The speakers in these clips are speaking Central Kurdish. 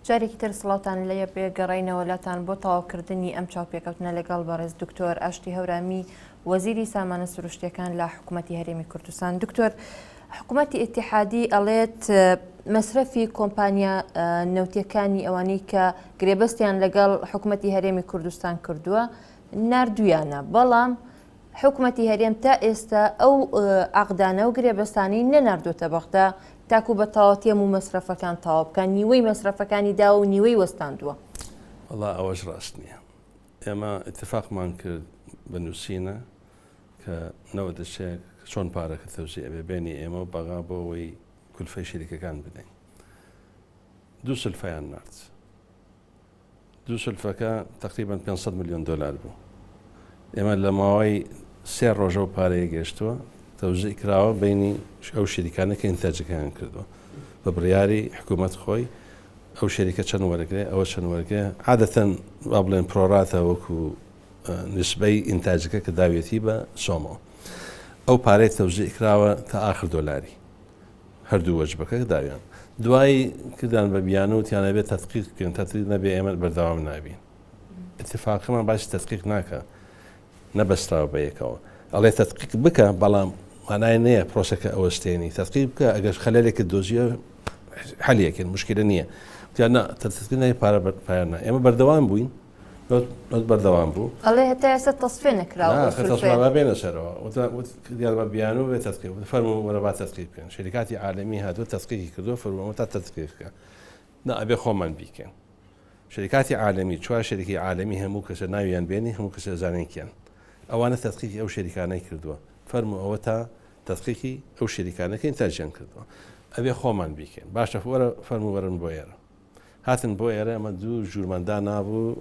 جارێکی تر سڵاوتان لەیە بێگەڕینەوەلاتان بۆ تەواوکردنی ئەم چاوپێکەوتنە لەگەڵ بەڕێز دکتۆر ئاشتی هەورامی وەزیری سامانە سروشتیەکان لە حکوومەتی هەرێمی کوردستان. دکتۆر، حکوومەتی ئیتیحادی ئەڵێت مەسرەفی کۆمپانیا نەوتیەکانی ئەوانەی کە گرێبەستیان لەگەڵ حکوومەتی هەرێمی کوردستان کردووە نردویانە، بەڵام حکوومەتی هەرێم تا ئێستا ئەو عەقدانە و گرێبەستانی نەناردوتە بەغدا تاکو بە تەواوەتی هەموو مەسرەفەکان تەواو بکەن، نیوەی مەسرەفەکانی داوە و نیوەی وەستاندووە. وەڵا ئەوەش ڕاست نییە. ئێمە اتفاقمان کرد بە نووسینە کە نەوە دەچێت چۆن پارەکە تەوزیع ئەبێ بینی ئێمە و بەغا بۆ ئەوەی کولفەی شەریکەکان بدەین. دوو سلفەیان نارد. دوو سلفەکە تقریبا 500 ملیۆن دۆلار بوو. ئێمە لە ماوەی 3 ڕۆژە و پارەیە گەشتووە تەوزیع کراوە بینی ئەو شەریکانە کە ئینتاجەکەیان کردووە بە بڕیاری حکوومەت خۆی. ئەو شەریکە چەند وەرەگرێ ئەوە چەند وەرگێ عادەتەن با بڵێن پرۆڕاتە وەکو نسبەی ئینتاجەکە کە داوێتی بە سۆمەوە. ئەو پارەی تەوزیع کراوە تا ئاخر دۆلاری هەردوو وەجبەکە داویان. دوایی کردان بە بیانە و تیانەبێت تەدقیق بکەن تەدقیق نەبێ ئێمە بەردەوام نابین. اتفاقیمان باسی تەدقیق ناکە نەبەستراوە بە یەکەوە. ئەڵێ تەدقیق بکە بەڵام مانای نییە پرۆسەکە ئەوەستێنی تەدقیق بکە ئەگەر خەلەلێکت دۆزیە حەلیەکەن مشکلە نییە. تیانە تەدقیقی پارە پایانە ئێمە بەردەوام بووین بەردەوام بوو. ئەڵێ هەتا ئێستا تەصفیە نەکراوە بێنە سەرەوە دیارمە بیان و بێت تەدقیق فەرمو وەرە با تەدقیق بکەن. شەریکاتی عالەمی هاتووە تەدقیقی کردووە فەرمووە تا تەدقیق بکە. ئەبێ خۆمان بیکەن. شەریکاتی عالەمی چوار شەریکی عالەمی هەموو کەسە ناویان بێنی هەموو کەسە زانێکیان. ئەوانە تەدقیقی ئەو شەریکانەی کردووە. فەرموو ئەوە تا تەدقیقی ئەو شەریکانەکە ئینتاجیان کردووە. ئەبێ خۆمان بیکەن. باشە وەرە فەرموو وەرن بۆ ئێرە. هاتن بۆ ئێرە ئەمە دوو ژوورمەندا نابوو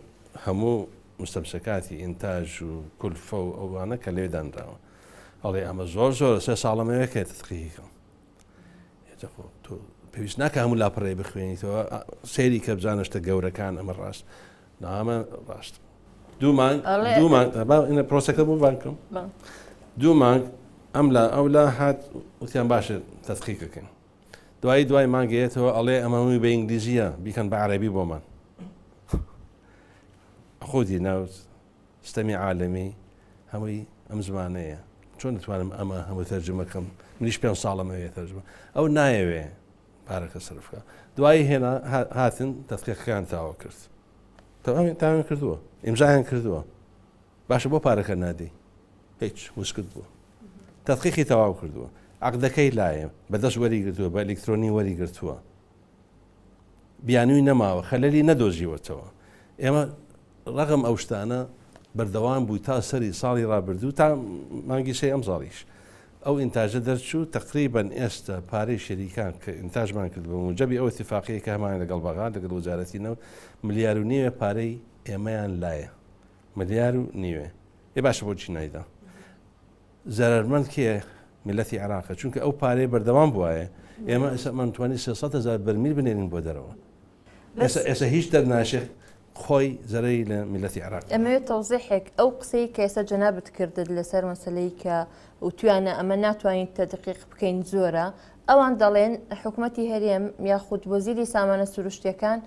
هەموو مستەمسەکاتی ئینتاژ و کولفە و ئەوانە کە لێدانراوە. ئەڵێ ئەمە زۆر 3 ساڵەمەوەیەکە تەدقیقیکەم. پێویست ناکە هەموو لاپەڕێ بخوێنیتەوە سەیری کە بزانشتە گەورەکان ئەمە ڕاست نامە ڕاست. دوو مانگ پرۆسەکە بوو بانکم. دوو مانگ ئەو هات وتیان باشە تەدقیقەکەن. دوای مانگەیەتەوە ئەڵێ ئەمەوەی بە ئینگلیزیە بیکەن بە عەرەبی بۆمان. خۆدی ناوت ستەمی عالەمی هەمووی ئەم زمانەیە چۆن دەتوانم ئەمە هەموو تەرجمەکەم منیش 5 ساڵەمەوێت تەرجمە ئەو نایەوێ پارەکە سرفکە. دوایی هێنا هاتن تەدقیقەکان تاوا کرد. تاوان کردووە ئیمزایان کردووە. باشە بۆ پارەکە نادەی هیچ وسکت بووە. تەدقیقی تەواو کردووە. عەقدەکەی لایە بەدەست وەریگرتووە بە ئەلکترۆنی وەریگرتووە. بیانووی نەماوە خەلەلی نەدۆزیوەتەوە. ئێمە ڕقم ئەو شتانە بەردەوام بووی تا سەری ساڵی ڕابردوو تا مانگی سێ ئەم ساڵیش. ئەو ئینتاژە دەرچوو تقریبەن ئێستا پارەی شەریکان کە ئینتاژمان کرد بە موجەبی ئەو اتفاقیە کە هەمان لەگەڵ بەغا لەگەڵ وەزارەتی نەوت 1.5 ملیار پارەی ئێمەیان لایە 1.5 ملیار. ێ باشە بۆچی نایدا زەرمەند کێ میلەتی عێراقە چونکە ئەو پارەی بەردەوام بووایە ئێمە ئەمانتوانی 300,000 بەرمیل بنێنین بۆ دەرەوە. ئێستا هیچ دەرناشێ خۆی زەرەی لە میلەتی عێراق. ئەمەوێت تەوزیحێک ئەو قسەی کە ئێستا جەنابەت کردت لەسەر مەسەلەی کە وتوانە ئەمە ناتوانین تەدقیق بکەین زۆرە ئەوان دەڵێن حکوومەتی هەرێم یاخود وەزیری سامانە سروشتیەکان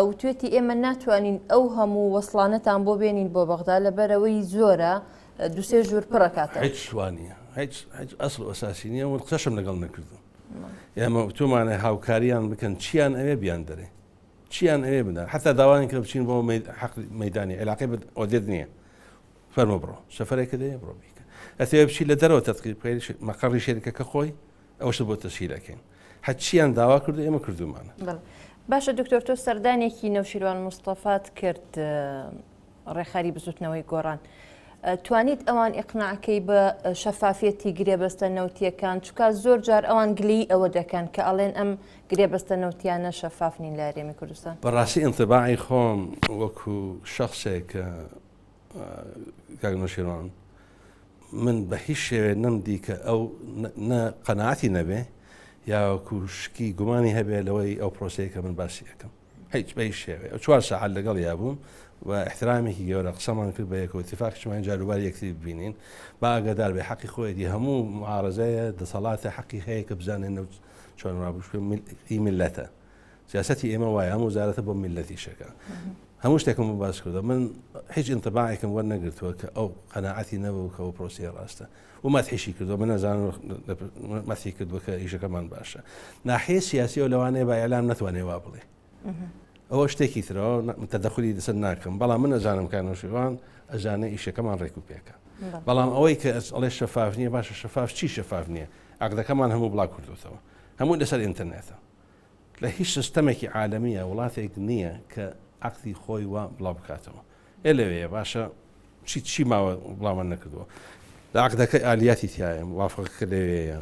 وتوێتی ئێمە ناتوانین ئەو هەموو وەسڵانەتان بۆ بێنین بۆ بەغدا لەبەرەوەی زۆرە دوسێ ژوور پڕەکاتە. هیچ شوانیە هیچ ئەسڵ ئەساسی نییە و قسەشم لەگەڵ نەکردو. ئێمە تومانە هاوکاریان بکەن چیان ئەوێ بیان دەرێ چیان ئەوێ بدەن حتا داوانی کە بچین بۆ حەق مەیدانی عێلاقی ئۆدێت نییە فەرمە بڕۆ سەفەرێکە دێ بڕۆ بیکە ئەتەوێ بچی لە دەرەوە تەدقیق بکەی مەقەڕی شێریکەکە خۆی ئەوش بۆ تەسهیلەکەین حچیان داوا کردو ئێمە کردومانە. باشە دکتۆر تۆ سەردانێکی نەوشیروان مستەفات کرد ڕێخاری بزوتنەوەی گۆڕان توانیت ئەوان ئیقناعەکەی بە شەفافیەتی گرێبەستە نەوتیەکان چونکە زۆر جار ئەوان گلی ئەوە دەکەن کە ئەڵێن ئەم گرێبەستە نەوتیانە شەفاف نین لە هەرێمی کوردستان. بەڕاستی ئینتباعی خۆم وەکو شخصێک کاگنۆشیروان من بە هیچ شێوێ نەمدی کە ئەو قەناعەتی نەبێ یاوەکو شکی گومانی هەبێ لەوەی ئەو پرۆسەیە کە من باسی یەکەم هیچ بە هیچ شێوێ 4 ساعات لەگەڵ یابووم و احترامێکی گەورە قسەمان کرد بە یەکەوە اتفاقیشمان جاروبار یەکتری ببینین با ئاگادار بێ حەقی خۆیەتی هەموو معارەزەیە دەسەڵاتە حەقی هەیە کە بزانێن چۆن ڕابووی میلەتە سیاسەتی ئێمە وایە هەم وزارەتە بۆ میلەتیشەکە هەموو شتێکم باس کردو من هیچ ئینتباعێکم وەرنەگرتووە کە ئەو قەناعەتی نەبوو کە ئەو پرۆسیە ڕاستە و مەتحیشی کردو من نەزانم مەثی کردووە کە ئیشەکەمان باشە ناحیە سیاسی و لەوانەیە با ئێلام نەتوانێ وا بڵێ ئەوە شتێکی ترەوە تەدەخلی دەسەر ناکەم بەڵام من نەزانم کانۆشیوان ئەزانە ئیشەکەمان ڕێک و پێکە بەڵام ئەوەی کە ئەڵێ شەفاف نییە باشە شەفاف چی شەفاف نییە عقدەکەمان هەموو بڵاو کردوتەوە هەموو لەسەر ئینتەرنێتە لە هیچ سیستەمێکی عالەمیە وڵاتێک نییە کە عقدی خۆی وا بڵاو بکاتەوە لەوەیە باشە چی ماوە بڵاومان نەکردووە لە عقدەکە ئالیاتی تایە موافقەکە لەوەیە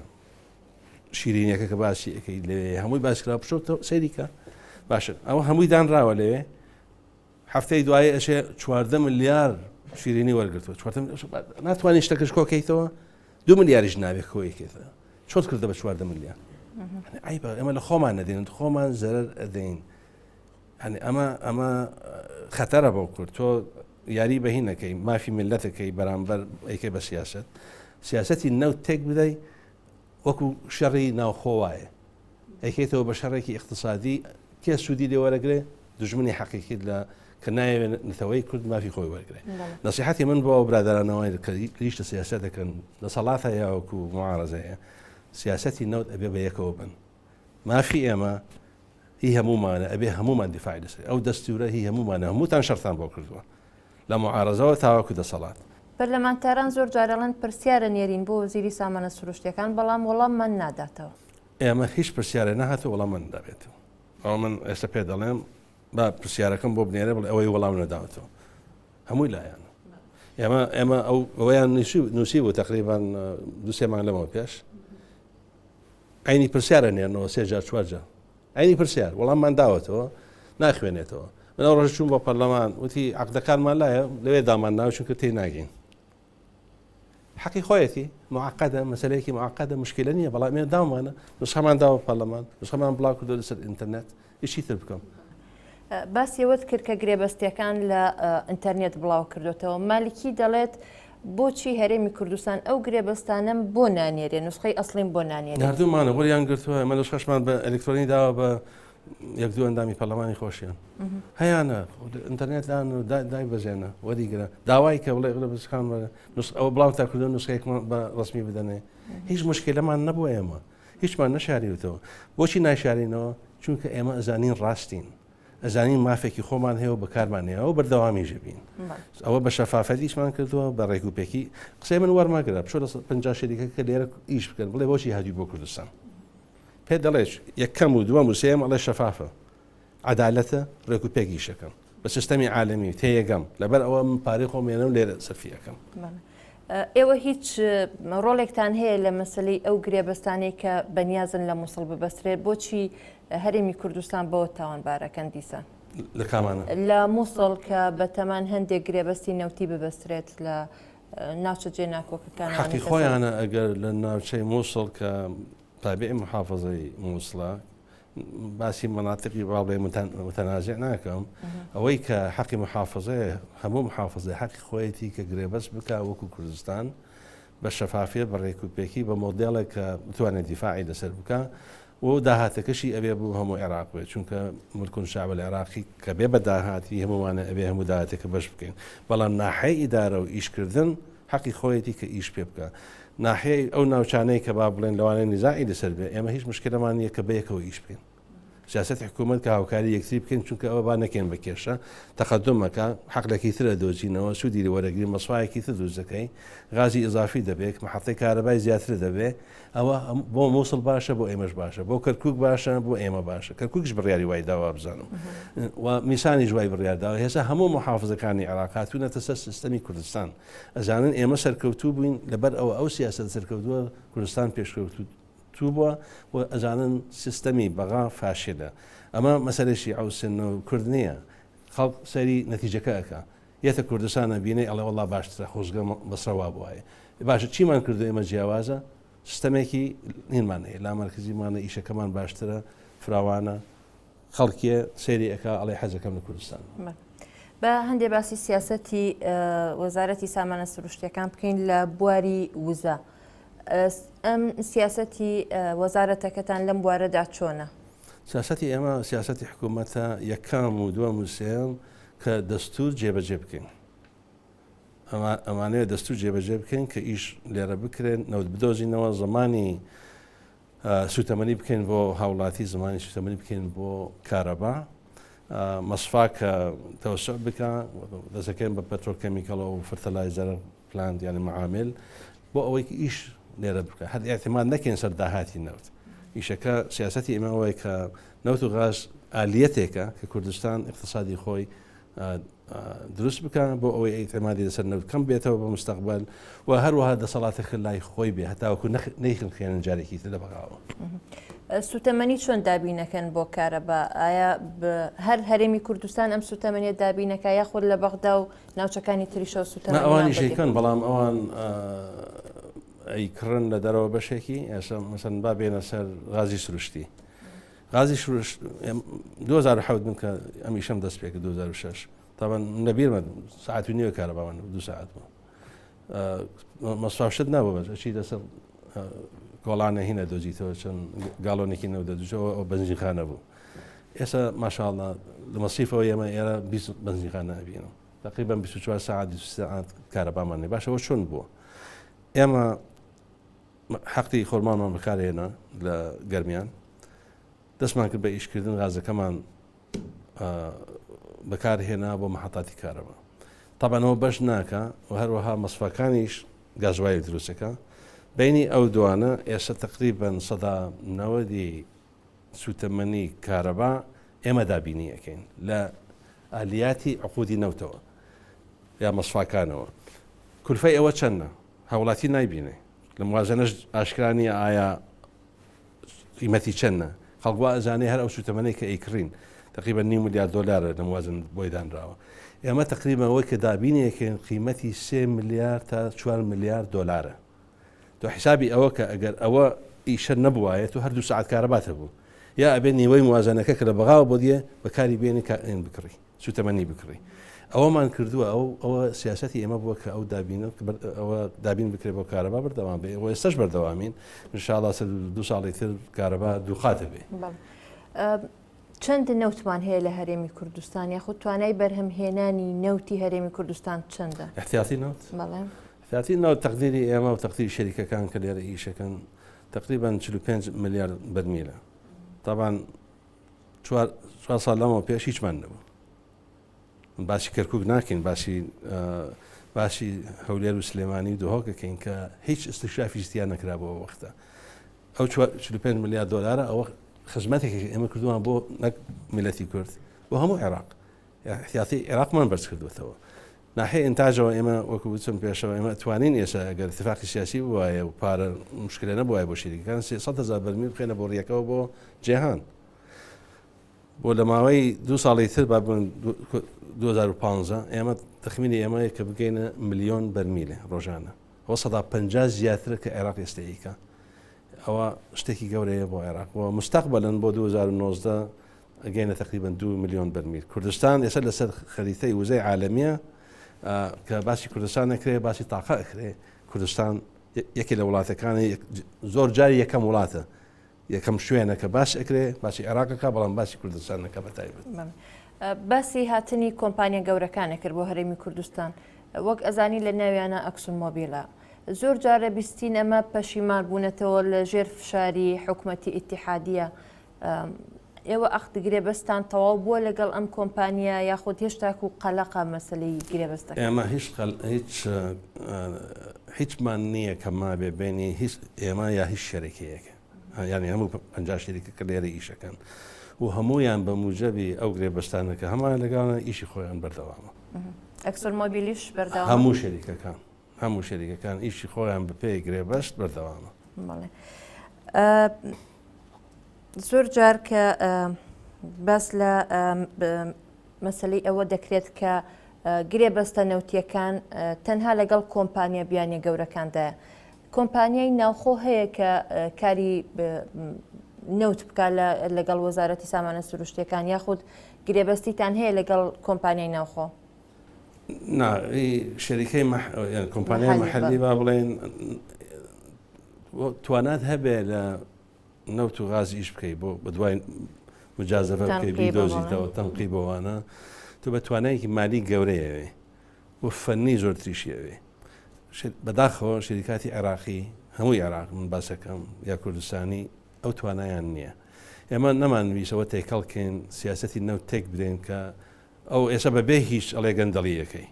شیرینیەکە کە باسی ئەەکەی لەوەیە هەمووی باسکرا بشۆتە سەریکە باشە ئەوە هەمووی دانراوە لەوێ هەفتەی دوایە ئەشێ 14 ملیار شیرینی وەرگرتووە ناتوانانی شتەکەش کۆکەیتەوە 2 ملیاریش ناوێت کۆیەکێتەوە چۆن کردە بە 14 ملیار ئەیبە ئێمە لە خۆمان نەدەین خۆمان زەرەر ئەدەین ئەمە خەتەرە بەو کورد تۆ یاری بەهینەکەی مافی ملەتەکەی بەرامبەر ئەیکەی بە سیاسەتی نەوت تێک بدەی وەکو شەڕی ناوخۆوایە ئەیکێتەوە بە شەڕێکی اقتصادی کێ سوودی لێ وەرەگرێ دژمنی حەقیقیت لە کە نایەوێت نەتەوەی کورد مافی خۆی وەرگرێ نەسیحەتی من بۆ برادرانەوەی کە لیشتە سیاسەت دەکەن لە سەڵاتە یا وەکو معارەزەیە سیاسەتی نەوت ئەبێ بە یەکەوە بن مافی ئێمە هی هەمومانە ئەبێ هەمومان دیفاعی لەسەر ئەو دەستورە هی هەمومانە هەمووتان شەرتان بۆ کردووە لە معارەزەوە تاوەکو دەسەڵات پەرلەمانتاران زۆر جارەڵەن پرسیارە نێرین بۆ وەزیری سامانە سروشتیەکان بەڵام وەڵام من ناداتەوە ئێمە هیچ پرسیارە نەهاتە وەڵام من دابێتەوە ئەو من ئێستا پێ دەڵێم با پرسیارەکەم بۆ بنێرە بڵێ ئەوەی وەڵام نەداوەتەوە هەمووی لایەنە ئێمە ئەوەیان نووسی بوو تقریبان 2-3 مانگ لەمەوە پێش عینی پرسیارە نێرنەوە 3 جار 4 جار عینی پرسیار وەڵاممان داوەتەوە ناخوێنێتەوە من ئەو ڕۆژ چوون بۆ پەرلەمان وتی عقدەکانمان لایە لەوێ دامان ناو چونکە تێی ناگەین حەقی خۆیەتی معقدە مەسەلەیەکی معقدە مشکلە نییە بەڵام ئێمە داومانە نسخەمان داوە پەرلەمان نسخەمان بڵاو کردو لەسەر ئینتەرنێت هیچی تر بکەم باسیەوەت کرد کە گرێبەستیەکان لە ئینتەرنێت بڵاو کردوتەوە مالکی دەڵێت بۆچی هەرێمی کوردستان ئەو گرێبەستانم بۆ نانێرێ نسخەی ئەسڵیم بۆ نانێرێ هەردوومانە وەریان گرتووە ئەمە نسخەشمان بە ئەلکترۆنی داوە بە 1-2 ئەندامی پەرلەمانی خۆشیان هەیانە ئینتەرنێتدان و دای بەزێنە وەریگرە داوای کە بڵێ بەسخان ئەوە بڵاو تا کردو نسخەیەکمان بە ڕسمی بدەنێ هیچ مشکلەمان نەبووە ئێمە هیچمان نەشاریوتەوە بۆچی ناشارینەوە چونکە ئێمە ئەزانین ڕاستین ئەزانین مافێکی خۆمان هەیە و بەکارمانەیە ئەو بەردەوامیژە بین ئەوە بە شەفافەتیشمان کردووە بە ڕێک و پێکی قسەی من وەرماگرە بچۆ لە 50 شەریکە کە لێرە ئیش بکەن بڵێ بۆچی هادی بۆ کوردستان پێ دەڵێ یەکەم و دووەم و سێم ئەڵێ شەفافە عەدالەتە ڕێک و پێکی شەکەم بە سیستەمی عالەمی تێیەگەم لەبەر ئەوە من پارەی خۆمێنە و لێرە سەرفیەکەم ئێوە هیچ ڕۆڵێکتان هەیە لە مەسلەی ئەو گرێبەستانەی کە بەنیازن لە مووسڵ ببەسترێت بۆچی هەرێمی کوردستان بۆ تاوانبارەکەن دیسان لە کامانە لە مووسڵ کە بەتەمان هەندێک گرێبەستی نەوتی ببەسترێت لە ناوچە جێ ناکۆکەکان حەقی خۆیانە ئەگەر لە ناوچەی مووسڵ کە تابعی محافظەی مووسڵە باسی مناطقی باڵێ متەنازع ناکەم ئەوەی کە حەقی محافظەیە هەموو محافظە حەقی خۆیەتی کە گرێبەست بکە وەکو کوردستان بە شەفافیت بە ڕێکوپێکی بە مۆدێڵێک کە بتوانێت دیفاعی لەسەر بکە و داهاتەکەشی ئەبێ بوو هەموو عێراق بێت چونکە ملکون شعب العێراقی کە بێ بە داهاتی هەمووانە ئەبێ هەموو داهاتێکە بەش بکەین بەڵام ناحەی ئیدارە و ئیشکردن حەقی خۆیەتی کە ئیش پێ بکە ناحەی ئەو ناوچانەی کە با بڵێن لەوانەیە نزاعی لەسەر بێ ئێمە هیچ مشکلەمان نییە کە بەیەکەوە ئیش بکەین سیاست حکوومەت کە هاوکاری یەکتری بکەین چونکە ئەوە با نەکەین بە کێشە تەقەدمەکە حەقلێکی ترە دۆزینەوە سوودی وەرەگری مەسوایەکی تر دروست دەکەین غازی ئضافی دەبێت محەڵەی کارەبای زیاتر دەبێت ئەوە بۆ مووسڵ باشە بۆ ئێمەش باشە بۆ کەرکووک باشە بۆ ئێمە باشە کەرکووکش بڕیاری وای داوا بزانم و میسانی جوای بڕیارداوە هێستا هەموو محافظەکانی عێراق هاتوونەتە سەر سیستەمی کوردستان ئەزانن ئێمە سەرکەوتوو بووین لەبەر ئەو سیاست سەرکەوتووە کوردستان پێشکەوتوو بووە و ئەزانن سیستەمی بەغا فاشلە ئەمە مەسەلەشی ئەوسن و کورد نییە خەڵک سەری نەتیجەکە ئەکا یەتە کوردستانە بینێ ئەڵێ وەڵا باشترە خۆزگە بەسڕەوا بووایە باشە چیمان کردو ئێمە جیاوازە سیستەمێکی هینمان هەیە لا مەرکزیمانە ئیشەکەمان باشترە فراوانە خەڵکیە سەیری ئەکا ئەڵێ حەزەکەم لە کوردستان بە هەندێک باسی سیاسەتی وەزارەتی سامانە سروشتیەکان بکەین لە بواری وزە ئەم سیاسەتی وەزارەتەکەتان لەم بوارەدا چۆنە؟ سیاسەتی ئێمە سیاسەتی حکوومەتە یەکام و دووەم و سێم کە دەستور جێبەجێ بکەین. ئەمانەیە دەستور جێبەجێ بکەین کە ئیش لێرە بکرێن نەوت بدۆزینەوە زمانی سوتەمەنی بکەین بۆ هاوڵاتی زمانی سوتەمەنی بکەین بۆ کارەبا مەسفاکە تەوسع بکە دەستەکەین بە پەترۆکەمیکەڵەوە و فرتەلایزەر پلاند یانی معامل بۆ ئەوەی ئیش لێرە بکە هەر احتیمال نەکەین سەر داهاتی نەوت. ئیشەکە سیاسەتی ئێمە ئەوەیە کە نەوت و غاز ئالیەتێکە کە کوردستان اقتصادی خۆی دروست بکەن بۆ ئەوەی ئیتمادی لەسەر نەوت کەم بێتەوە بە مستەقبل و هەروەها دەسەڵاتێک لای خۆی بێ هەتاوەکو نەیخێنن جارێکی تر لە بەغاوە. سوتەمەنی چۆن دابینەکەن بۆ کارەبا؟ ئایا هەر هەرێمی کوردستان ئەم سوتەمەنیە دابینەکە یاخود لە بەغدا و ناوچەکانی تریشە سوتەمەنی ئەوانی شەکەن بەڵام ئەوان ئەیکڕن لە دەرەوە بەشێکی ئێستا مەسەن با بێنە سەر غازی سروشتی. غازی سروشت 2007 من کە ئەمیشەم دەست پێکە 2006 طبعا نەبیرمە ساعت و نیوە کارەباوان 2 ساعت بوو مەسفاوشت نابوو بەچی لەسەر گۆڵانە هینە دۆزیتەوە چەند گاڵۆنێکی نەو دەدوچەوە ئەو بەنزینخانە بوو. ئێستا ماشاءالله لە مەسیفەوە ئێمە ئێرە 20 بەنزینخانە ئەبینەوە تقریبا 24 ساعت 20 ساعت کارەبامان نێ باشەوە چۆن بووە. ئێمە حەقی خۆرمانمان بەکارهێنا لە گەرمیان دەستمان کرد بە ئیشکردن غازەکەمان بەکارهێنا بۆ مەحەتاتی کارەبا. تەبەنەوە بەش ناکە و هەروەها مەسفەکانیش گازوای دروستەکە بینی ئەو دوانە ئێستا تقریبا 90 سوتەمەنی کارەبا ئێمە دابینی ئەەکەین لە ئالیاتی عقودی نەوتەوە یا مەسفاکانەوە. کولفەی ئەوە چەندە؟ هاوڵاتی نایبینێ لە موازنەش ئاشکرانی ئایا قیمەتی چەندە؟ خەڵگوا ئەزانێ هەر ئەو سوتەمەنەی کە ئەیکڕین تقریبا $9 ملیار لە موازن بۆی دانراوە. ئێمە تقریبا ئەوەی کە دابینێکن قیمەتی 3 ملیار تا 4 ملیار دلارە. تۆ حیسابی ئەوە کە ئەگەر ئەوە ئیشە نەبوایەت و هەردوو ساعت کارەباتە بوو یا ئەبێ نیوەی موازنەکە کە لە بەغاوە بۆ دیێ بەکاری بێنی کارێن بکڕی سوتەمەنی بکڕی. ئەوەمان کردووە ئەوە سیاسەتی ئێمە بووە کە ئەو ئەوە دابین بکرێت بۆ کارەبا بەردەوام بێ ئەوە ئێستش بەردەوامین انشاءالله 2 ساڵی تر کارەبا دووخاتە بێ. چەند نەوتمان هەیە لە هەرێمی کوردستان یاخود توانای بەرهەمهێنانی نەوتی هەرێمی کوردستان چەندە؟ احتیاطی نەوت؟ بەڵێ احتیاطی نەوت تەقدیری ئێمە و تەقدیری شەریکەکان کە لێرە ئیشەکەن تقریبا 45 ملیار بەرمیلە. طبعا 4 ساڵ لەمەوە پێش هیچمان نەبوو. باسی کەرکووک ناکەین باسی هەولێر و سلێمانی و دۆهۆکەکەین کە هیچ استکشافی شتیان نەکرا بۆ وەختە. ئەو 45 ملیار دلار ئەوە خزمەتێکی ئێمە کردووان بۆ نەک میلەتی کورد بۆ هەموو عێراق احتیاطی عێراقمان بەرز کردوێتەوە. ناحیە ئینتاژەوە ئێمە وەکو بچم پێشەوە ئێمە توانین ئێستا ئەگەر اتفاقی سیاسی وایە و پارە مشکلە نەبووایە بۆ شەریکەکان 300,000 بەرمیل بخێنە بۆ ڕێەکەەوە بۆ جێهان. بۆ لە ماوەی 2 ساڵی تر با بن 2015 ئێمە تەخمینی ئێمەیە کە بگەینە ملیۆن بەرمیلە ڕۆژانە. ئەوە 150 زیاترە کە عێراق ئێستەیەکە. ئەوە شتێکی گەورەیە بۆ عێراق و مستەقبەلەن بۆ 2019 ئەگەینە تقریبا 2 ملیۆن بەرمیل. کوردستان ئێستا لەسەر خەریتەی وزەی عالەمیە کە باسی کوردستان نەکرێ باسی تاقا ئەکرێ. کوردستان یەکی لە وڵاتەکانی زۆر جاری یەکەم وڵاتە یەکەم شوێنە کە باس ئەکرێ باسی عێراقەکە بەڵام باسی کوردستان نەکە بەتایبەت. باسی هاتنی کۆمپانیا گەورەکانە کرد بۆ هەرێمی کوردستان وەک ئەزانی لە ناویانە ئەکسون مۆبیلە. زۆر جارە بیستین ئەمە پەشیمان بوونەتەوە لە ژێر فشاری حکوومەتی ئیتیحادیە. ئێوە ئەختگرێ بەستان تەواو بووە لەگەڵ ئەم کۆمپانیا یاخود هێشتاک و قەلەقا مەسلەی گرێبەستەکە؟ ئێمە هیچمان نییە کە ما بێ بینی هیچ ئێمە یا هیچ شەرێکەیەکە یعنی هەموو 50 شەریکە کە لێرە ئیشەکەن و هەمویان بە موجەبی ئەو گرێبەستانەکە هەمان لەگەڵە ئیشی خۆیان بەردەوامە. ئەکسۆن مۆبیلیش بەردەوام هەموو شەریکەکان ئیشی خۆیان بەپێی گرێبەست بەردەوامە. زۆر جار کە باس لە مەسلەی ئەوە دەکرێت کە گرێبەستە نەوتیەکان تەنها لەگەڵ کۆمپانیا بیانیە گەورەکاندایە. کۆمپانیای ناوخۆ هەیە کە کاری نەوت بکات لەگەڵ وەزارەتی سامانە سروشتیەکان یاخود گرێبەستیتان هەیە لەگەڵ کۆمپانیای ناوخۆ؟ شەریکەی کۆمپانیای مەحەلی با بڵێن توانات هەبێ لە نەوت و غاز ئیش بکەیت بۆ بە دوای مجازفە بکەی بیدۆزیتەوە تەنقیبەوانە تو بە توانایەکی مالی گەورەیەوێ و فەنی زۆر تریشیەوێ بەداخەوە شریکاتی عێراقی هەمووی عێراق من باسەکەم یا کوردستانی ئەو توانایان نییە ئێمە نەمانویستەوە تێکەڵکەین سیاسەتی نەوت تێک بدەین کە ئەو ئێستا بەبێ هیچ ئەڵێگەندەڵیەکەی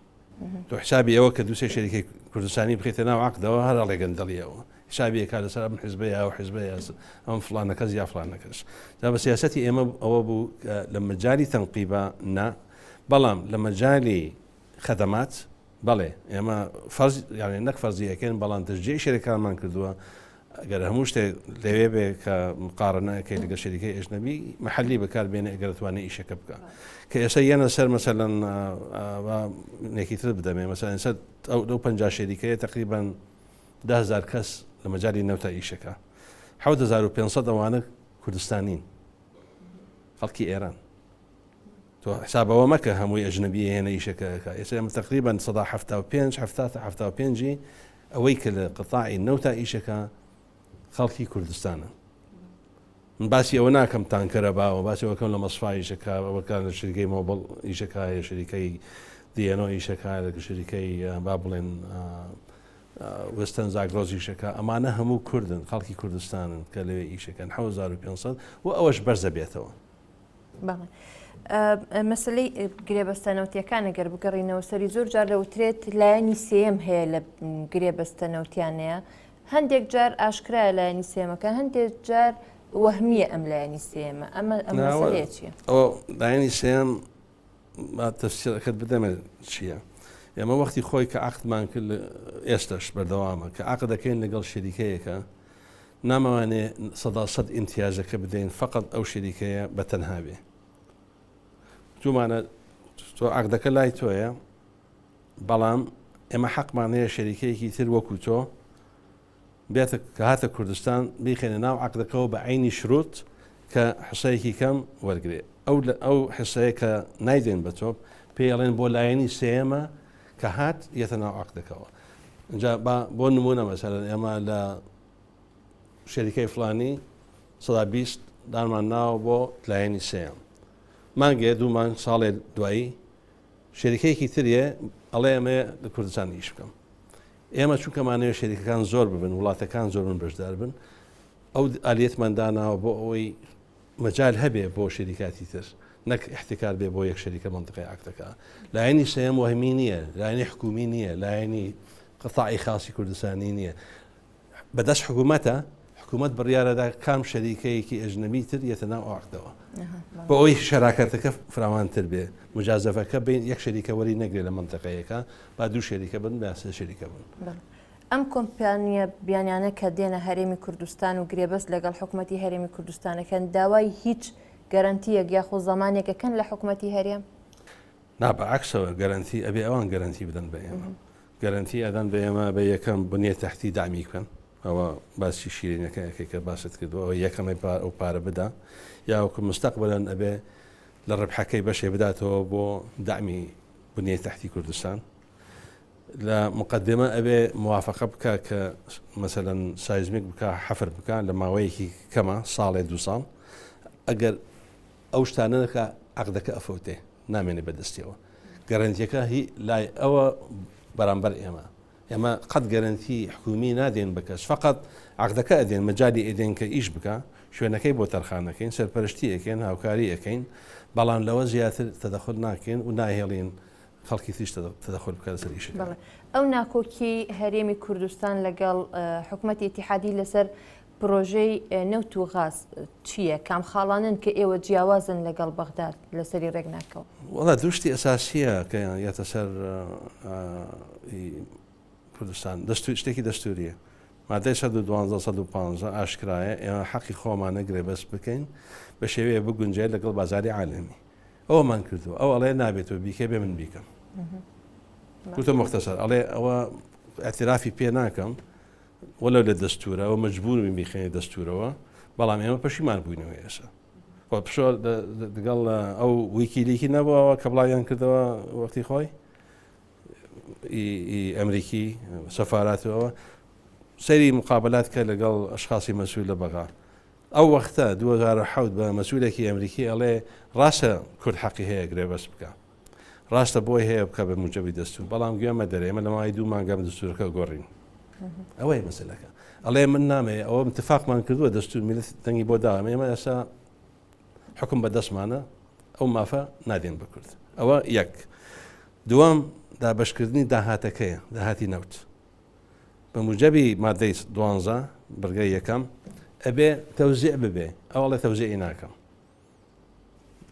تۆ حسابی ئەوە کە دووسێ شەریکی کوردستانی بخێتە ناو عەقدەوە هەر ئەڵێگەندەڵیەوە حسابیەکە لەسەر ئەم حیزبەیە ئەو حیزبەیە ئەم فڵانە کەس یا فڵانە کەس جا بە سیاسەتی ئێمە ئەوە بوو لە مەجای تەنقیبە نا بەڵام لە مەجای خەدەمات بەڵێ ئێمە یعنی نەک فەرزیەکەن بەڵام تشجێ شێرەکانمان کردووە ئەگەر هەموو شتێک لەوێ بێ کە مقارنەکەی لەگە شەریکەی ئەژنەبی مەحەلی بەکاربێنێ ئەگەر توانێت ئیشەکە بکە کە ئێستا یەنە سەر مەسەلەن نێکیتر بدەمێ مەسەلەن سەر ئەو 50 شەریکەیە تقریبان 10,000 کەس لە مەجای نەوتە ئیشەکە 7,500 ئەوانە کوردستانین خەڵکی ئێران تۆ حسابەوە مەکە هەمووی ئەژنەبی هێنە ئیشەکەەکە ئێستا ئەمە تقریبان 175 ئەوەی کە لە قەتاعی نەوتە ئیشەکە خەڵکی کوردستانە من باسی ئەوە ناکەم تانکەرە باوە باسی ئەوەکەم لە مەسفای ئیشەکە ئەوەکان لە شریکەی مۆبڵ ئیشەکایە شریکەی دیێنۆ ئیشەکە لە شریکەی با بڵێن وستەن زاگرۆز ئیشەکە ئەمانە هەموو کوردن خەڵکی کوردستانن کە لەوێ ئیشەکەن 1500 و ئەوەش بەرزە بێتەوە مەسلەی گرێبەستەنەوتیەکان ئەگەر بگەڕینەوە سەری زۆر جار لەوترێت لایەنی سێم هەیە لە گرێبەستەنەوتیانەیە هەندێک جار ئاشکرا لایەنی سێمەکان هەندێک جار وەهمیە ئەم لایەنی سێمە ئەمە مەسەلەیە چییە؟ ئەو لایەنی سێم تەفسیرەکەت بدەمێ چییە؟ ئێمە وەختی خۆی کە عەقدمان کرد ئێستاش بەردەوامە کە عەقد دەکەین لەگەڵ شەریکەیەکە نامەوانێ 100% ئیمتیازەکە بدەین فقط ئەو شەریکەیە بەتەنها بێ تومانە تۆ عەقدەکە لای تۆیە بەڵام ئێمە حەقمان هەیە شەریکەیەکی تر وەکو تۆ بێتە کە هاتە کوردستان بیخێنە ناو عەقدەکەەوە بە عینی شروط کە حسەیەکی کەم وەرگێ ئەو حسەیە کە نایدێن بە تۆ پێڵێن بۆ لایەنی سێمە کە هات یەتە ناو عەقدەکەەوە اینجا بۆ نمونە مەسەلەن ئێمە لە شەریکەی فڵانی 120 دارمان ناوە بۆ لایەنی سێم مانگێ دوومان ساڵێ دوایی شەریکەیەکی تریە ئەڵێ ئەمێ لە کوردستان ئیش بکەم ئێمە چونکەمانەوە شەریکەکان زۆر ببن وڵاتەکان زۆر من بەشدار بن ئەو ئالیەتمان داناوە بۆ ئەوەی مەجال هەبێ بۆ شەریکاتی تر نەک احتکار بێ بۆ یەک شەریکە منطقەی عەقدەکە لایەنی سێم وەهمی نییە لایەنی حکومی نییە لایەنی قەتاعی خاصی کوردستانی نییە بەدەست حکوومەتە حکوومەت بڕیارەدا کام شەریکەیەکی ئەژنەبی تر یەتە ناو عەقدەوە بۆ ئەوەی شەراکەتەکە فراوانتر بێ مجازەفەکە بین یەک شەریکە وەری نەگرێ لە منطقەیەەکە با دوو شەریکە بن با سێ شەریکە بن ئەم کۆمپانیە بیانیانە کە دێنە هەرێمی کوردستان و گرێبەست لەگەڵ حکوومەتی هەرێمی کوردستانەکەن داوای هیچ گەرانتیەک یاخۆ زەمانێکەکەن لە حکوومەتی هەرێم نابعکسەوە گەرانتی ئەبێ ئەوان گەرانتی بدەن بە ئێمە گەرانتی ئەدەن بە ئێمە بە یەکەم بنیە تەحتی دامی بکەن ئەوە باسی شیرینەکەی کە باست کردو ئەوە یەکەمەی ئەو پارە بدا یاوەکو مستەقبلەن ئەبێ لە ڕبحەکەی بەشێ بداتەوە بۆ دامی بنیە تەحتی کوردستان لە مقدمە ئەبێ موافقە بکە کە مەسەلەن سایزمیک بکە حەفر بکە لە ماوەیەکی کەمە ساڵێ دو ساڵ ئەگەر ئەو شتانەکە عەقدەکە ئەفەوتێ نامێنێ بەدەستیەوە گەرانتیەکە هی لای ئەوە بەرامبەر ئێمە قەت گەرانتی حکومی نادێن بە کەس فقط عەقدەکە ئەدێن مەجای ئەدێن کە ئیش بکە شوێنەکەی بۆ تەرخانەکەین سەرپەرشتی ئەکەین هاوکاری ئەەکەین بەڵام لەوە زیاتر تەدەخل ناکەین و ناهێڵین خەڵکی تریش تەدەخل بکە لەسەر ئیشەکە ئەو ناکۆکی هەرێمی کوردستان لەگەڵ حکوومەتی ئیتیحادی لەسەر پرۆژەی نەوت و غاز چییە؟ کام خاڵانن کە ئێوە جیاوازن لەگەڵ بەغداد لەسەری ڕێکناکەوە؟ وڵا دوشتی ئەساسیە کە یاتە سەر کوردستان شتێکی دەستوریە مادەی 1250 ئاشکرایە ئێمە حەقی خۆمانە گرێبەست بکەین بە شێوەیە بگونجێت لەگەڵ بازاری عالەمی ئەوەمان کردووە ئەو ئەڵێ نابێتەوە بیکە بێ من بیکەم کوتە مختصر ئەڵێ ئەوە ئەترافی پێ ناکەم وەلو لە دەستورە و مەجبور من بیخێنێ دەستورەوە بەڵام ئێمە پەشیمان بووینەوە ئێستا پشۆ دەگەڵ ئەو ویکیلیکی نەبووەوە کە بڵاویان کردەوە وەختی خۆی ئەمریکی سەفاراتەوە سەری مقابلات کە لەگەڵ ئەشخاصی مەسوول لە بەغا ئەو وەختە 2007 بە مەسئولێکی ئەمریکی ئەڵێ ڕاستە کورد حەقی هەیە گرێ بەس بکە ڕاستە بۆی هەیە بکە بە موجەبی دەستور بەڵام گوێمە دەرێ ئێمە لە مای 2 مانگە دەستورەکە گۆڕین ئەوەی مەسەلەکە ئەڵێ من نامێ ئەوە اتفاقمان کردووە دەستور میلت دەنگی بۆ داوام ئێمە ئێستا حکم بە دەستمانە ئەو مافە نادێن بە کورد ئەوە یەک دووەم دابەشکردنی داهاتەکەیە داهاتی نەوت بە موجەبی مادەی 12 بڕگەی یەکەم ئەبێ تەوزیع ببێ ئەوڵێ تەوزیعی ناکەم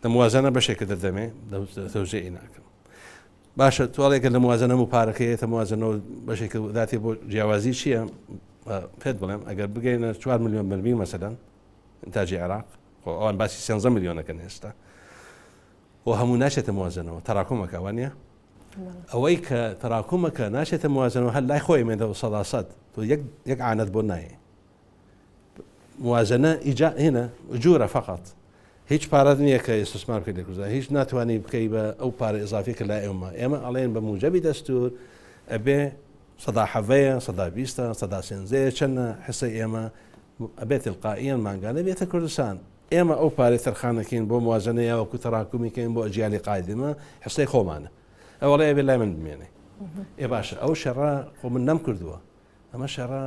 دەموازانە بەشێکە دەدەمێ تەوزیعی ناکەم باشە توڵێکە لە موازنە و پارەکەیە تەموازنەوە بەشێکە داتی بۆ جیاوازی چییە پێت بڵێم ئەگەر بگەینە 4 میلیۆن بەرمیل مەسەلەن ئینتاجی عێراق ئەوان باسی 13 میلیۆنەکەن ئێستا و هەموو ناچێتە موازنەوە تەراکۆمەکە وانە ئەوەی کە تەراکۆمەکە ناچێتە موازنەوە هەر لای خۆی مێدە سەداسەد تۆ یەک عانەت بۆ نایە موازنە هێنە جوورە فقط هیچ پارەت نییە کە ئێستثمار بکەیت لە کوردستان هیچ ناتوانانی بکەی بە ئەو پارە ئضافی کە لای ئێمە ئەڵێن بە موجەبی دەستور ئەبێ سەدا حەڤەیە سەدا بیستە سەدا سێنزەیە چەندە حسەی ئێمە ئەبێت تلقائیان مانگانە بێتە کوردستان ئێمە ئەو پارەی تەرخانەکەین بۆ موازنەیە وەکو تەراکومیکەین بۆ ئەجیالی قایدمە حسەی خۆمانە ئەوڵێ ئەبێ لای من بمێنێ ئێ باشە ئەو شەڕە خۆ من نەم کردووە ئەمە شەڕە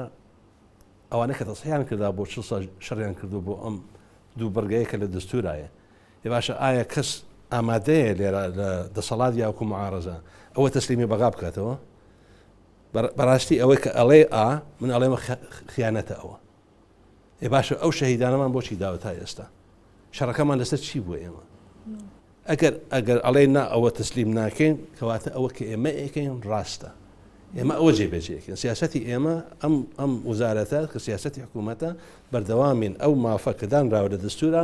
ئەوانە کە دەسەیان کردا بۆ چ شەڕیان کردو بۆ ئەم دوو بەرگەیەکە لە دەستورایە ێ باشە ئایا کەس ئامادەیە لێرە لە دەسەڵات یاکو معارەزە ئەوە تەسلیمی بەغا بکاتەوە بەڕاستی ئەوەی کە ئەڵێ من ئەڵێمە خیانەتە ئەوە ێ باشە ئەو شەهیدانەمان بۆچی داوە تا ئێستا شەڕەکەمان لەسەر چی بووە ئێمە ئەگەر ئەڵێ نا ئەوە تەسلیم ناکەین کەواتە ئەوە کە ئێمە ئەیکەین ڕاستە ئێمە ئەوە جێبەجێکن سیاسەتی ئێمە ئەم وزارەتە کە سیاسەتی حکوومەتە بەردەوامین ئەو مافەکەدان راوە لە دەستورە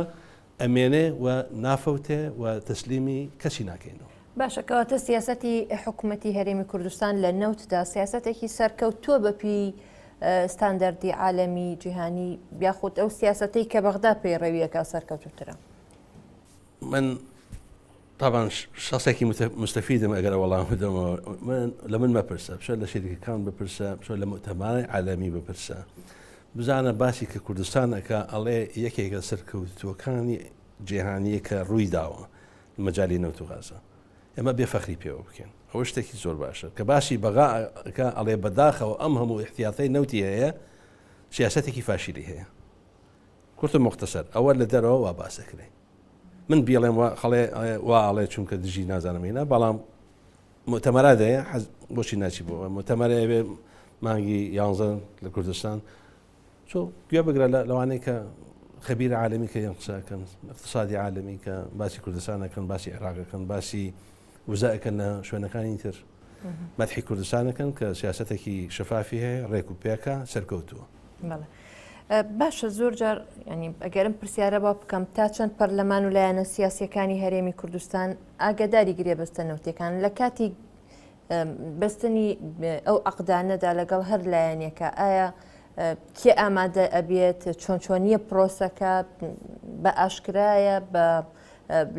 ئەمێنێ و نافەوتێ و تەسلیمی کەسی ناکەینەوە باشەکەواتە سیاسەتی حکوومەتی هەرێمی کوردستان لە نەوتدا سیاسەتێکی سەرکەوتووە بەپی ستاندەردی عالەمی جیهانی بیاخود ئەو سیاسەتەی کە بەغدا پەیڕەویەکە سەرکەوتوترە من طبعا شخصێکی مستەفیدم ئەگەر وەڵام بدەمەوە لە من مەپرسە بشە لە شێریکەکان بپرسە بشە لە مؤتەمانەی عالەمی بپرسە بزانە باسی کە کوردستانەکە ئەڵێ یەکێکە سەرکەوتووەکانی جیهانیە کە ڕووی داوە مەجای نەوت و غازە ئێمە بێفەخری پێوە بکەین ئەوە شتێکی زۆر باشە کە باسی بەغاکە ئەڵێ بەداخەوە ئەم هەموو احتیاطی نەوتی هەیە سیاسەتێکی فاشیلی هەیە کورتە مختصر ئەوە لە دەرەوە وا باسەکرێ من بیڵێم خەڵێ ئاڵێ چونکە دژی نازانمینە بەڵام مؤتەمەرا دەیە بۆچی ناچی بۆ مؤتەمەرە ئەوێ مانگی 11 لە کوردستان چۆ گوێ بگرە لەوانەیە کە خەبیرە عالەمی کە یان قساکەن اقتصادی عالەمی کە باسی کوردستانەکەن باسی عێراقەکەن باسی وزایەکەن لە شوێنەکانی تر مەدحی کوردستانەکەن کە سیاسەتێکی شەفافی هەیە ڕێک و پێکە سەرکەوتووە باشە زۆر جار ینی ئەگەرم پرسیارە بە بکەم تا چەند پەرلەمان و لایەنە سیاسیەکانی هەرێمی کوردستان ئاگاداری گرێ بەستە نەوتەکان لە کاتی بەستنی ئەو عەقدانەدا لەگەڵ هەر لایەنێکە ئایا کێ ئامادە ئەبێت چۆنچۆنیە پرۆسەکە بە ئاشکرایە بە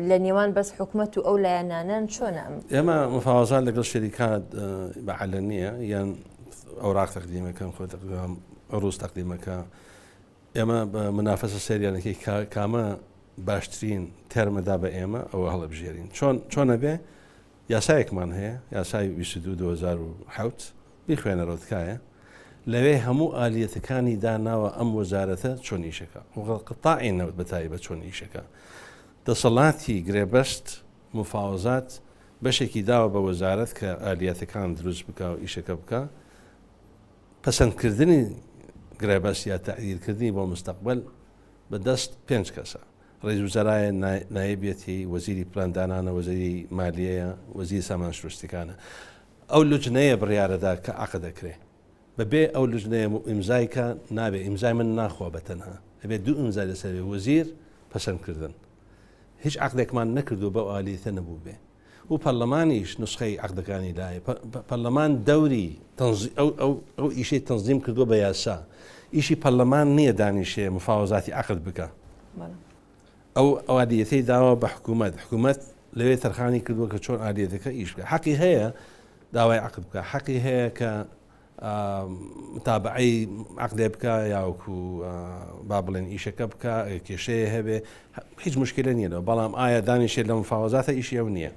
لە نێوان بەس حکوومەت و ئەو لایەنانان چۆنە ئێمە مفاوەزان لەگەڵ شەریکات بەعەلەنیە یان ئەوراق تەقدیمەکەن خۆ ڕووز تەقدیمەکە ئێمە بە منافەسە سەریانەکەی کامە باشترین تەرمەدا بە ئێمە ئەوە هەڵەبژێرین چۆنە بێ یاسایەکمان هەیە یاسای 22/2007 بیخوێنەرەوە تکایە لەوێ هەموو ئالیەتەکانی داناوە ئەم وەزارەتە چۆن ئیشەکە قەتاعی نەوت بەتایبەت چۆن ئیشەکە دەسەڵاتی گرێبەست مفاوەزات بەشێکی داوە بە وەزارەت کە ئالیەتەکان دروست بکە و ئیشەکە بکە پەسەندکردنی گرێبەست یا تەعییرکردنی بۆ مستەقبل بەدەست 5 کەسە ڕێز وزەرایە نایبێتی وەزیری پلاندانانە وەزیری مالیەیە وەزیری سامان شروستەکانە ئەو لوجنەیە بڕیارەدا کە عەقد دەکرێ بەبێ ئەو لوجنەیە ئیمزایکە نابێ ئیمزای من ناخوا بەتەنها ئەبێ دوو ئیمزای لەسەر وەزیر پەسەندکردن هیچ عەقدێکمان نەکردو بەو ئالیەتە نەبوو بێ و پەرلەمانیش نسخەی عەقدەکانی لایە پەرلەمان دەوری ئەو ئیشەی تەنزیم کردووە بە یاسا ئیشی پەرلەمان نییە دانیشێ مفاوەزاتی عەقد بکە ئەو ئالیەتەی داوە بە حکوومەت لەوێ تەرخانی کردووە کە چۆن ئالیەتەکە ئیش بکە حەقی هەیە داوای عەقد بکە حەقی هەیە کە متابعەی عقدێ بکە یاوەکو با بڵێن ئیشەکە بکە کێشەیە هەبێ هیچ مشکلە نییەەوە بەڵام ئایا دانیشێت لە مفاوەزاتە ئیشی ئەو نییە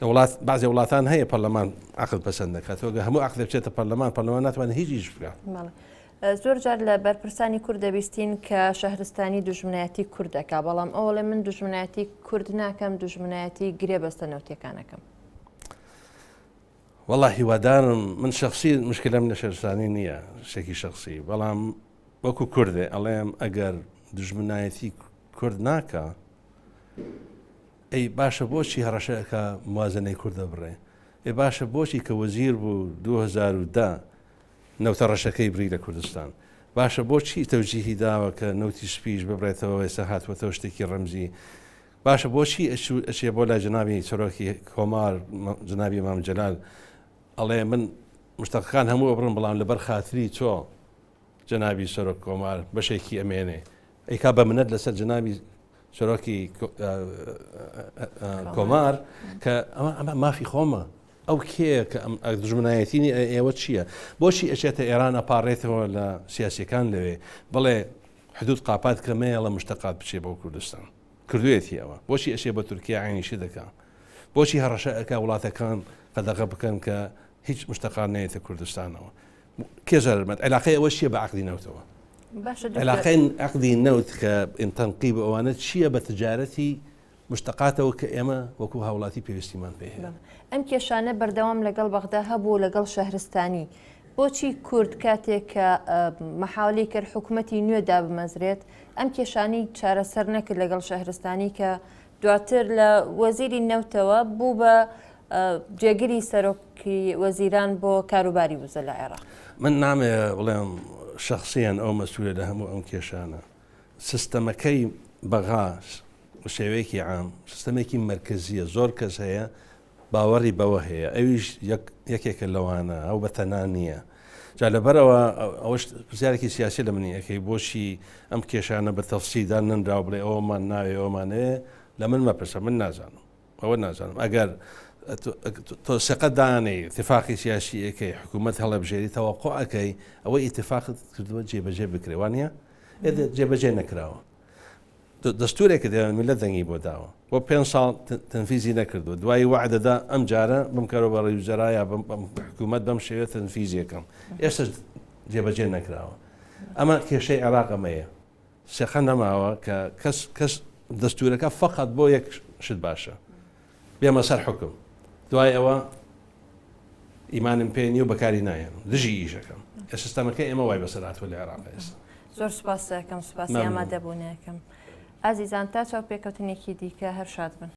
لە وڵات بعضی وڵاتان هەیە پەرلەمان عقد پەسەند دەکاتەوە هەموو عقدێ بچێتە پەرلەمان ناتوانێت هیچ ئیش بکات. زۆر جار لە بەرپرسانی کورد دەبیستین کە شەهرستانی دوژمنایەتی کوردەکە بەڵام ئەوڵێ من دوژمنایەتی کورد ناکەم دوژمنایەتی گرێ بەستە نەوتیەکانەکەم. والله هیوادارم من شخصی مشکلم لە شەهرستانی نییە شتێکی شخصی بەڵام وەکو کوردێ ئەڵێم ئەگەر دوژمنایەتی کورد ناکە ئەی باشە بۆچی هەڕەشەکە موازنەی کوردە بڕێ ئێ باشە بۆچی کە وەزیر بوو 2010 نەوتە ڕەشەکەی بری لە کوردستان باشە بۆچی تەوجیهی داوە کە نەوتی سپیش ببرێتەوە ئێستا هاتووەتەوە شتێکی ڕەمزی باشە بۆچی ئەچێ بۆ لای جنابی سۆرۆکی کۆمار جنابی مام جەلال ئەڵێ من مشتەقەکان هەموو بڕم بەڵام لەبەر خاتری چۆ جنابی سۆرۆک کۆمار بەشێکی ئەمێنێ ئەیکا بە منەت لەسەر جنابی سۆرۆکی کۆمار کە ئەمە مافی خۆمە ئەو کێ کە دژمنایەتینی ئێوە چییە بۆچی ئەچێتە ئێران ئەپارڕێتەوە لە سیاسیەکان لەوێ بڵێ حدود قاپات کەمەیە لە مشتەقات بچێ بۆ کوردستان کردوێتی ئەوە بۆچی ئەشێ بە تورکیا عینیشی دەکا بۆچی هەڕەشە ئەکا وڵاتەکان قەدەغە بکەن کە هیچ مشتەقان نێتە کوردستانەوە کێژەرمەت علاقەی ئەوە چییە بە عقدی نەوتەوە علاقەی عقدی نەوت کە تەنقیب ئەوانە چییە بە تجارەتی مشتەقاتەوە کە ئێمە وەکو هاوڵاتی پێویستیمان پێ هەیە ئەم کێشانە بەردەوام لەگەڵ بەغدا هەبوو لەگەڵ شەهرستانی بۆچی کورد کاتێک کە مەحاولی کرد حکوومەتی نوێدا بمەزرێت ئەم کێشانی چارەسەر نەکرد لەگەڵ شەهرستانی کە دواتر لە وەزیری نەوتەوە بوو بە جێگیری سەرۆکی وەزیران بۆ کاروباری وزە لە عێراق من نامێ بڵێم شخصیان ئەو مەسئولە لە هەموو ئەم کێشانە سیستەمەکەی بەغاش شێوەیەکی عام سیستەمێکی مرکزیە زۆر کەس هەیە باوەڕی بەوە هەیە ئەویش یەکێکە لەوانە ئەو بەتەنان نییە جا لەبەرەوە ئەوەش پرسیارێکی سیاسی لە منی ئەەکەی بۆشی ئەم کێشانە بە تەفسیدان نراو بڵێ ئەومان ناوێ ئەومانەیە لە من مەپرسە من نازانم ئەوە نازانم ئەگەر تۆ سەقەدانەی اتفاقی سیاسی ئەەکەی حکوومەت هەڵەبژێری تەوەقع ئەەکەی ئەوەی اتفاقت کردووە جێبەجێ بکرێوانە جێبەجێ نەکراوە دەستورێکە دێوان میلەت دەنگی بۆ داوە بۆ 5 ساڵ تەنفیزی نەکردو دوای وعدەدا ئەم جارە بم کارەوە بە ڕێوزەرایە حکوومەت بەم شێوە تەنفیزیەکەم ئێستا جێبەجێ نەکراوە ئەمە کێشەی عێراق ئەمەیە سێخە نەماوە کە کەس دەستورەکە فقط بۆ یەک شت باشە بێمە سەر حکم دوای ئەوە ئیمانم پێ نیە و بەکاری نایەن دژی ئیشەکەم سیستەمەکە ئێمە وای بەسەراتوە لە عێراق ئێستا زۆر سوپاس دەکەم سوپاسی ئامادەبوونیەکەم ئازیزان تا چاو پێکەوتنێکی دیکە هەر شاد بن.